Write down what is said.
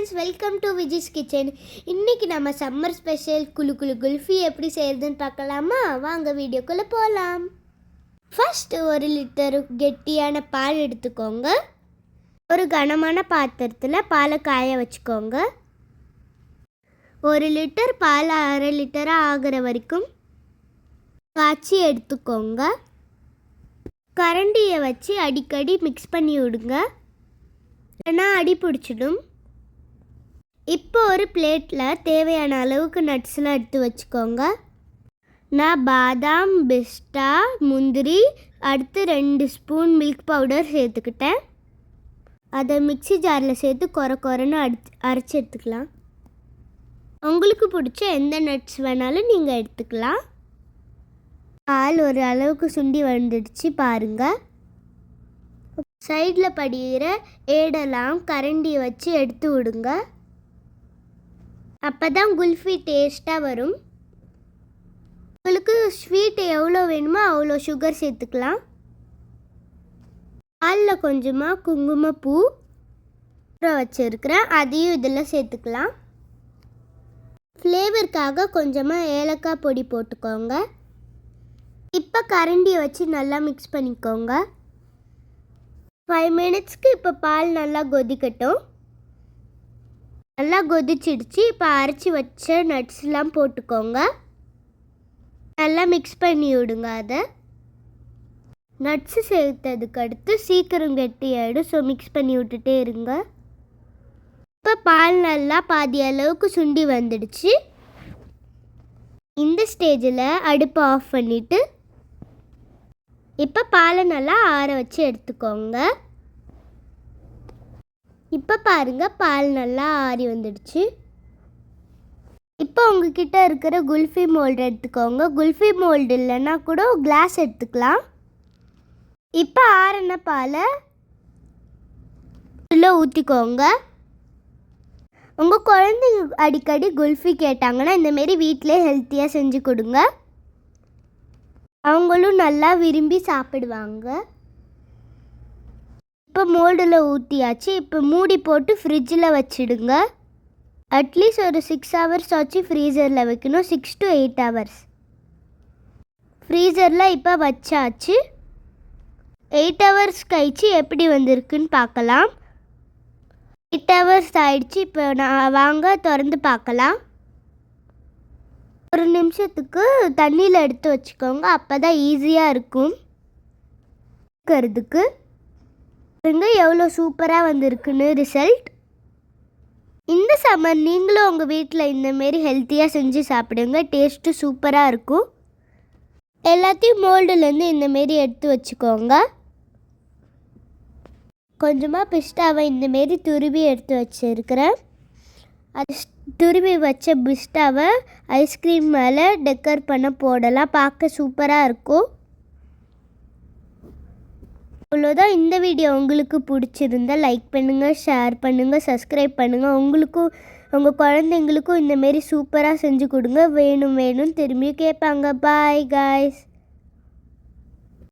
Friends, welcome to Viji's kitchen. இன்றைக்கி நம்ம summer special Kullu Kullu kulfi எப்படி செய்கிறதுன்னு பார்க்கலாமா? வாங்க வீடியோக்குள்ளே போகலாம். ஃபஸ்ட்டு 1 லிட்டர் கெட்டியான பால் எடுத்துக்கோங்க. ஒரு கனமான பாத்திரத்தில் பாலை காய வச்சுக்கோங்க. 1 லிட்டர் பால் 1/2 லிட்டராக ஆகிற வரைக்கும் காய்ச்சி எடுத்துக்கோங்க. கரண்டியை வச்சு அடிக்கடி மிக்ஸ் பண்ணி விடுங்க, இல்லைன்னா அடி பிடிச்சிடும். இப்போ ஒரு பிளேட்டில் தேவையான அளவுக்கு நட்ஸ்லாம் எடுத்து வச்சுக்கோங்க. நான் பாதாம், பிஸ்தா, முந்திரி, அடுத்து 2 ஸ்பூன் மில்க் பவுடர் சேர்த்துக்கிட்டேன். அதை மிக்ஸி ஜாரில் சேர்த்து கொரன்னு அரைச்சி எடுத்துக்கலாம். உங்களுக்கு பிடிச்ச எந்த நட்ஸ் வேணாலும் நீங்கள் எடுத்துக்கலாம். பால் ஒரு அளவுக்கு சுண்டி வந்துடுச்சு பாருங்கள். சைடில் படிகிற ஏடெல்லாம் கரண்டியை வச்சு எடுத்து விடுங்க. அப்போ தான் குல்ஃபி டேஸ்ட்டாக வரும். உங்களுக்கு ஸ்வீட் எவ்வளோ வேணுமோ அவ்வளோ சுகர் சேர்த்துக்கலாம். பாலில் கொஞ்சமாக குங்குமப்பூ வச்சுருக்கிறேன், அதையும் இதில் சேர்த்துக்கலாம். ஃப்ளேவருக்காக கொஞ்சமாக ஏலக்காய் பொடி போட்டுக்கோங்க. இப்போ கரண்டியை வச்சு நல்லா மிக்ஸ் பண்ணிக்கோங்க. 5 மினிட்ஸ்க்கு இப்போ பால் நல்லா கொதிக்கட்டும். நல்லா கொதிச்சிடுச்சு. இப்போ அரைச்சி வச்ச நட்ஸ்லாம் போட்டுக்கோங்க. நல்லா மிக்ஸ் பண்ணி விடுங்க. அதை நட்ஸு சேர்த்ததுக்கு அடுத்து சீக்கிரம் கெட்டியாயிடும், ஸோ மிக்ஸ் பண்ணி விட்டுட்டே இருங்க. இப்போ பால் நல்லா பாதி அளவுக்கு சுண்டி வந்துடுச்சு. இந்த ஸ்டேஜில் அடுப்பை ஆஃப் பண்ணிவிட்டு இப்போ பாலை நல்லா ஆற வச்சு எடுத்துக்கோங்க. இப்போ பாருங்கள், பால் நல்லா ஆறி வந்துடுச்சு. இப்போ உங்ககிட்ட இருக்கிற குல்ஃபி மோல்டு எடுத்துக்கோங்க. குல்ஃபி மோல்டு இல்லைன்னா கூட கிளாஸ் எடுத்துக்கலாம். இப்போ ஆறின பாலை இதில் ஊற்றிக்கோங்க. உங்கள் குழந்தைங்க அடிக்கடி குல்ஃபி கேட்டாங்கன்னா இந்தமாரி வீட்டிலே ஹெல்த்தியாக செஞ்சு கொடுங்க. அவங்களும் நல்லா விரும்பி சாப்பிடுவாங்க. இப்போ மோல்டில் ஊற்றியாச்சு. இப்போ மூடி போட்டு ஃப்ரிட்ஜில் வச்சுடுங்க. அட்லீஸ்ட் ஒரு 6 ஹவர்ஸ் ஆச்சு ஃப்ரீசரில் வைக்கணும். 6 to 8 ஹவர்ஸ் ஃப்ரீசரில் இப்போ வச்சாச்சு. 8 ஹவர்ஸ் கழிச்சு எப்படி வந்திருக்குன்னு பார்க்கலாம். 8 ஹவர்ஸ் ஆயிடுச்சு. இப்போ நான் வாங்க திறந்து பார்க்கலாம். 1 நிமிஷத்துக்கு தண்ணியில் எடுத்து வச்சுக்கோங்க, அப்போ தான் ஈஸியாக இருக்கும் இருக்கிறதுக்கு. எவ்வளோ சூப்பராக வந்திருக்குன்னு ரிசல்ட். இந்த சம்மர் நீங்களும் உங்கள் வீட்டில் இந்தமாரி ஹெல்த்தியாக செஞ்சு சாப்பிடுங்க. டேஸ்ட்டு சூப்பராக இருக்கும். எல்லாத்தையும் மோல்டுலேருந்து இந்தமாரி எடுத்து வச்சுக்கோங்க. கொஞ்சமாக பிஸ்தாவை இந்தமாரி துருவி எடுத்து வச்சுருக்கிறேன். அது துருவி வச்ச பிஸ்தாவை ஐஸ்கிரீம் மேலே டெக்கர் பண்ண போடலாம். பார்க்க சூப்பராக இருக்கும். அவ்வளோதான். இந்த வீடியோ உங்களுக்கு பிடிச்சிருந்தால் லைக் பண்ணுங்கள், ஷேர் பண்ணுங்கள், சப்ஸ்கிரைப் பண்ணுங்கள். உங்களுக்கும் உங்கள் குழந்தைங்களுக்கும் இந்தமாரி சூப்பராக செஞ்சு கொடுங்க. வேணும் திரும்பியும் கேட்பாங்க. Bye guys.